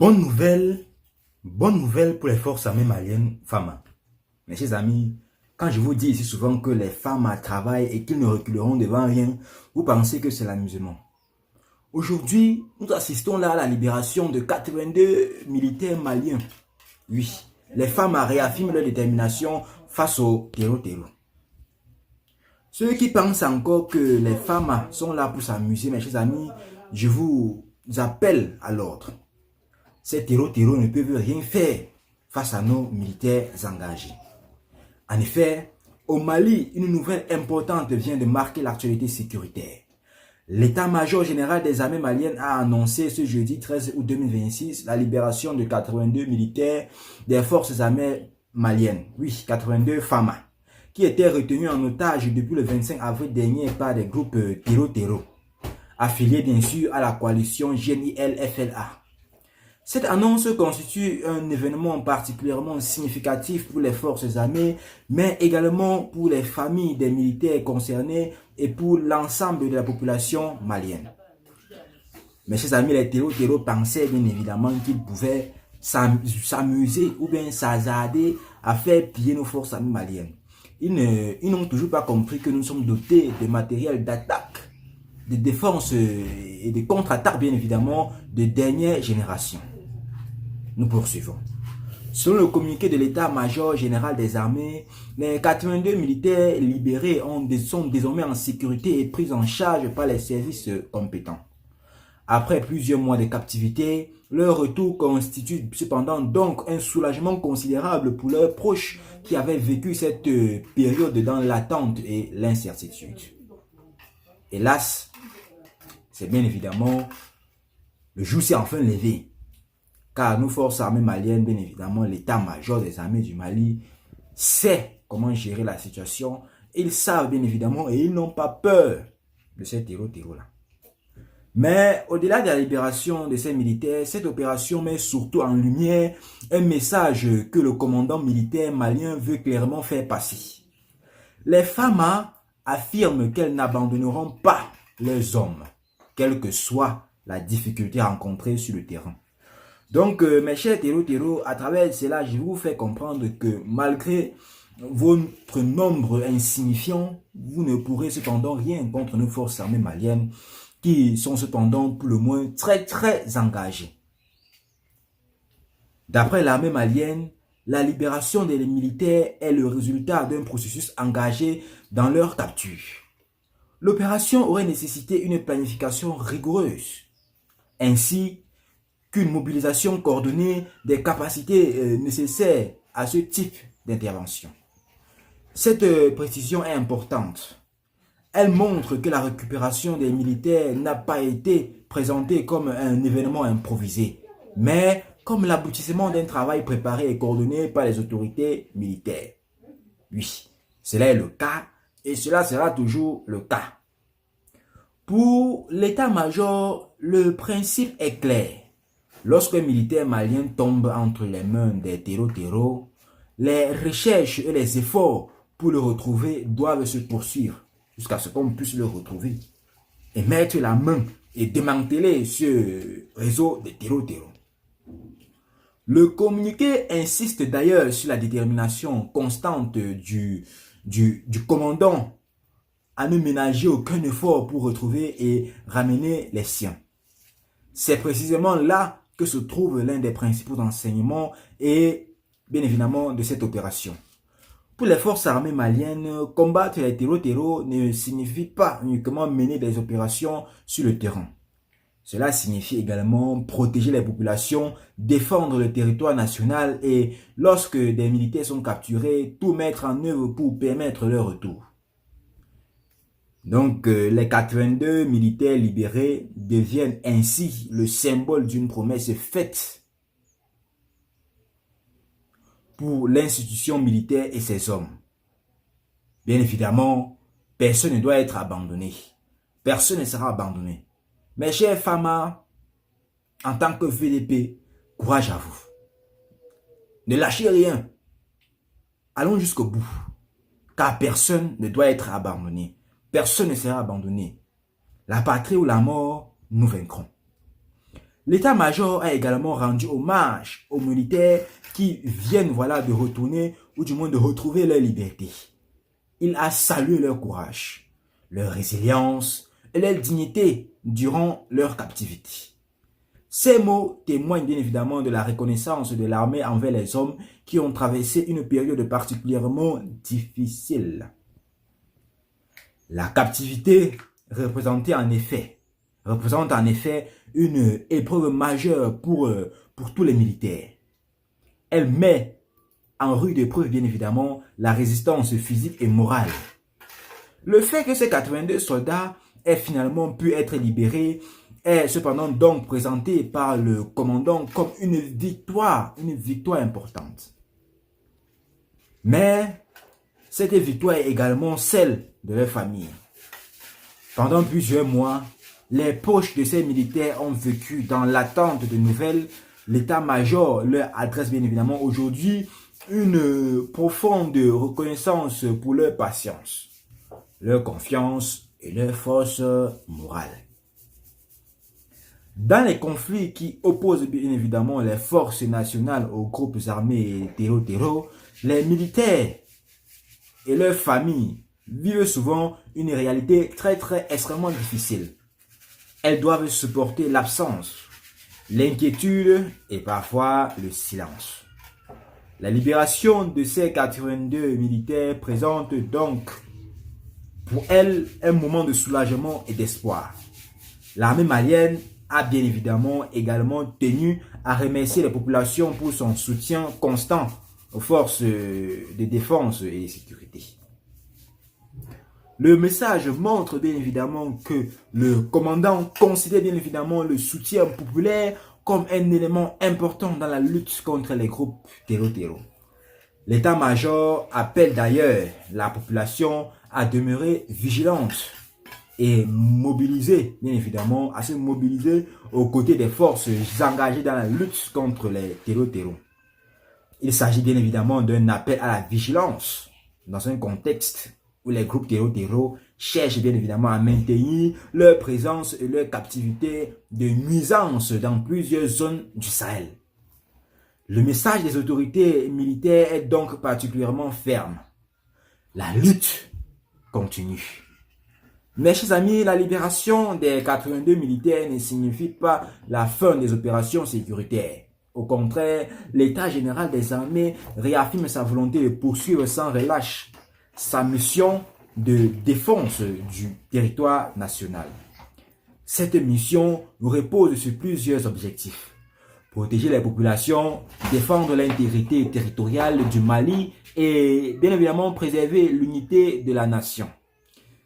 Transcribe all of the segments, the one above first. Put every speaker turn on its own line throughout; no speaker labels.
Bonne nouvelle pour les forces armées maliennes, FAMA. Mes chers amis, quand je vous dis ici souvent que les FAMA travaillent et qu'ils ne reculeront devant rien, vous pensez que c'est l'amusement. Aujourd'hui, nous assistons là à la libération de 82 militaires maliens. Oui, les FAMA réaffirment leur détermination face au terreau. Ceux qui pensent encore que les FAMA sont là pour s'amuser, mes chers amis, je vous appelle à l'ordre. Ces terreaux ne peuvent rien faire face à nos militaires engagés. En effet, au Mali, une nouvelle importante vient de marquer l'actualité sécuritaire. L'état-major général des armées maliennes a annoncé ce jeudi 13 août 2026 la libération de 82 militaires des forces armées maliennes, oui, 82 FAMA, qui étaient retenus en otage depuis le 25 avril dernier par des groupes terreau, affiliés bien sûr à la coalition GNIL-FLA. Cette annonce constitue un événement particulièrement significatif pour les forces armées, mais également pour les familles des militaires concernés et pour l'ensemble de la population malienne. Mes chers amis, les terreaux pensaient bien évidemment qu'ils pouvaient s'amuser ou bien s'hasarder à faire piller nos forces armées maliennes. Ils n'ont toujours pas compris que nous sommes dotés de matériel d'attaque, de défense et de contre-attaque bien évidemment de dernière génération. Nous poursuivons. Selon le communiqué de l'état-major général des armées, les 82 militaires libérés sont désormais en sécurité et pris en charge par les services compétents. Après plusieurs mois de captivité, leur retour constitue cependant donc un soulagement considérable pour leurs proches qui avaient vécu cette période dans l'attente et l'incertitude. Hélas, c'est bien évidemment, le jour s'est enfin levé. Car nos forces armées maliennes, bien évidemment, l'état-major des armées du Mali sait comment gérer la situation. Ils savent bien évidemment et ils n'ont pas peur de ces terreaux-là. Mais au-delà de la libération de ces militaires, cette opération met surtout en lumière un message que le commandant militaire malien veut clairement faire passer. Les FAMA affirment qu'elles n'abandonneront pas leurs hommes, quelle que soit la difficulté rencontrée sur le terrain. Donc, mes chers terreaux, à travers cela, je vous fais comprendre que malgré votre nombre insignifiant, vous ne pourrez cependant rien contre nos forces armées maliennes qui sont cependant pour le moins très engagées. D'après l'armée malienne, la libération des militaires est le résultat d'un processus engagé dans leur capture. L'opération aurait nécessité une planification rigoureuse, ainsi qu'une mobilisation coordonnée des capacités nécessaires à ce type d'intervention. Cette précision est importante. Elle montre que la récupération des militaires n'a pas été présentée comme un événement improvisé, mais comme l'aboutissement d'un travail préparé et coordonné par les autorités militaires. Oui, cela est le cas et cela sera toujours le cas. Pour l'état-major, le principe est clair. Lorsqu'un militaire malien tombe entre les mains des terreaux, les recherches et les efforts pour le retrouver doivent se poursuivre jusqu'à ce qu'on puisse le retrouver et mettre la main et démanteler ce réseau de terreaux. Le communiqué insiste d'ailleurs sur la détermination constante du commandant à ne ménager aucun effort pour retrouver et ramener les siens. C'est précisément là que se trouve l'un des principaux enseignements et bien évidemment de cette opération. Pour les forces armées maliennes, combattre les terreaux ne signifie pas uniquement mener des opérations sur le terrain. Cela signifie également protéger les populations, défendre le territoire national et, lorsque des militaires sont capturés, tout mettre en œuvre pour permettre leur retour. Donc, les 82 militaires libérés deviennent ainsi le symbole d'une promesse faite pour l'institution militaire et ses hommes. Bien évidemment, personne ne doit être abandonné. Personne ne sera abandonné. Mes chers FAMA, en tant que VDP, courage à vous. Ne lâchez rien. Allons jusqu'au bout. Car personne ne doit être abandonné. Personne ne sera abandonné. La patrie ou la mort, nous vaincrons. L'état-major a également rendu hommage aux militaires qui viennent de retourner ou du moins de retrouver leur liberté. Il a salué leur courage, leur résilience et leur dignité durant leur captivité. Ces mots témoignent bien évidemment de la reconnaissance de l'armée envers les hommes qui ont traversé une période particulièrement difficile. La captivité représente en effet une épreuve majeure pour tous les militaires. Elle met en rude épreuve bien évidemment la résistance physique et morale. Le fait que ces 82 soldats aient finalement pu être libérés est cependant donc présenté par le commandant comme une victoire importante. Mais cette victoire est également celle de leur famille. Pendant plusieurs mois, les proches de ces militaires ont vécu dans l'attente de nouvelles. L'état-major leur adresse bien évidemment aujourd'hui une profonde reconnaissance pour leur patience, leur confiance et leur force morale. Dans les conflits qui opposent bien évidemment les forces nationales aux groupes armés terro-terro, les militaires et leurs familles vivent souvent une réalité extrêmement difficile. Elles doivent supporter l'absence, l'inquiétude et parfois le silence. La libération de ces 82 militaires présente donc pour elles un moment de soulagement et d'espoir. L'armée malienne a bien évidemment également tenu à remercier les populations pour son soutien constant aux forces de défense et de sécurité. Le message montre bien évidemment que le commandant considère bien évidemment le soutien populaire comme un élément important dans la lutte contre les groupes terro-terro. L'état-major appelle d'ailleurs la population à demeurer vigilante et mobilisée, bien évidemment, à se mobiliser aux côtés des forces engagées dans la lutte contre les terro-terro. Il s'agit bien évidemment d'un appel à la vigilance dans un contexte où les groupes terro-terro cherchent bien évidemment à maintenir leur présence et leur captivité de nuisance dans plusieurs zones du Sahel. Le message des autorités militaires est donc particulièrement ferme. La lutte continue. Mes chers amis, la libération des 82 militaires ne signifie pas la fin des opérations sécuritaires. Au contraire, l'état général des armées réaffirme sa volonté de poursuivre sans relâche sa mission de défense du territoire national. Cette mission repose sur plusieurs objectifs. Protéger les populations, défendre l'intégrité territoriale du Mali et bien évidemment préserver l'unité de la nation.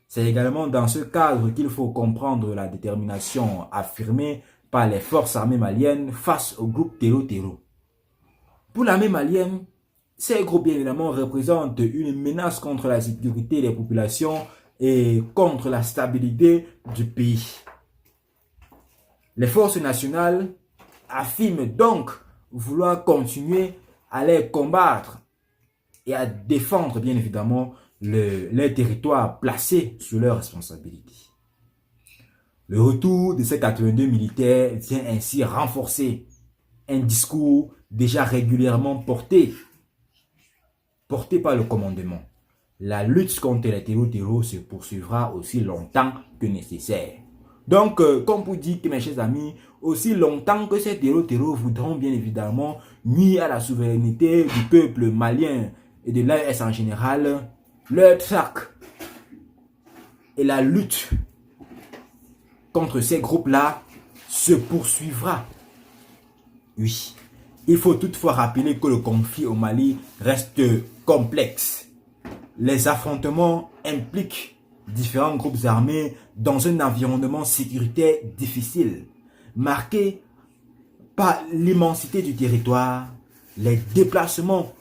C'est également dans ce cadre qu'il faut comprendre la détermination affirmée par les forces armées maliennes face au groupe terro-terro. Pour l'armée malienne, ces groupes bien évidemment représentent une menace contre la sécurité des populations et contre la stabilité du pays. Les forces nationales affirment donc vouloir continuer à les combattre et à défendre bien évidemment les territoires placés sous leur responsabilité. Le retour de ces 82 militaires vient ainsi renforcer un discours déjà régulièrement porté par le commandement. La lutte contre les terro-terro se poursuivra aussi longtemps que nécessaire. Donc, comme vous dites, mes chers amis, aussi longtemps que ces terro-terro voudront bien évidemment nuire à la souveraineté du peuple malien et de l'AES en général, leur traque et la lutte contre ces groupes-là se poursuivra. Oui, il faut toutefois rappeler que le conflit au Mali reste complexe. Les affrontements impliquent différents groupes armés dans un environnement sécuritaire difficile, marqué par l'immensité du territoire, les déplacements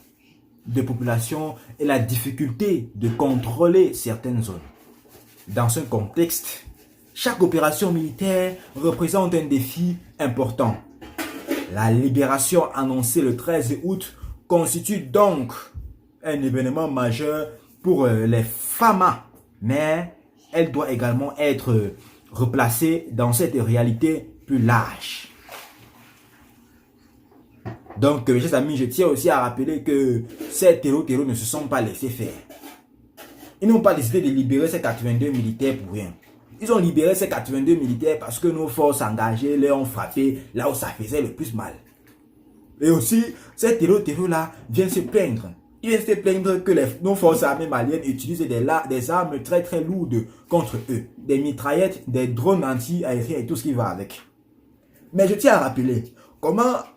de population et la difficulté de contrôler certaines zones. Dans ce contexte, chaque opération militaire représente un défi important. La libération annoncée le 13 août constitue donc un événement majeur pour les FAMA, mais elle doit également être replacée dans cette réalité plus large. Donc, mes chers amis, je tiens aussi à rappeler que ces terreaux ne se sont pas laissés faire. Ils n'ont pas décidé de libérer ces 82 militaires pour rien. Ils ont libéré ces 82 militaires parce que nos forces engagées les ont frappés là où ça faisait le plus mal. Et aussi, ces terreaux-là viennent se plaindre. Ils viennent se plaindre que nos forces armées maliennes utilisent des armes très très lourdes contre eux. Des mitraillettes, des drones anti-aériens et tout ce qui va avec. Mais je tiens à rappeler,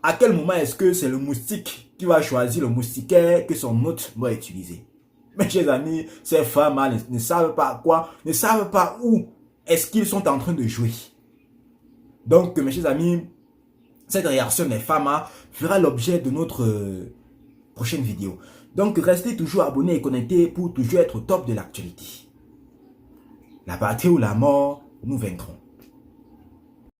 à quel moment est-ce que c'est le moustique qui va choisir le moustiquaire que son hôte va utiliser? Mes chers amis, ces femmes ne savent pas quoi, ne savent pas où est-ce qu'ils sont en train de jouer. Donc, mes chers amis, cette réaction des femmes fera l'objet de notre prochaine vidéo. Donc, restez toujours abonnés et connectés pour toujours être au top de l'actualité. La patrie ou la mort, nous vaincrons.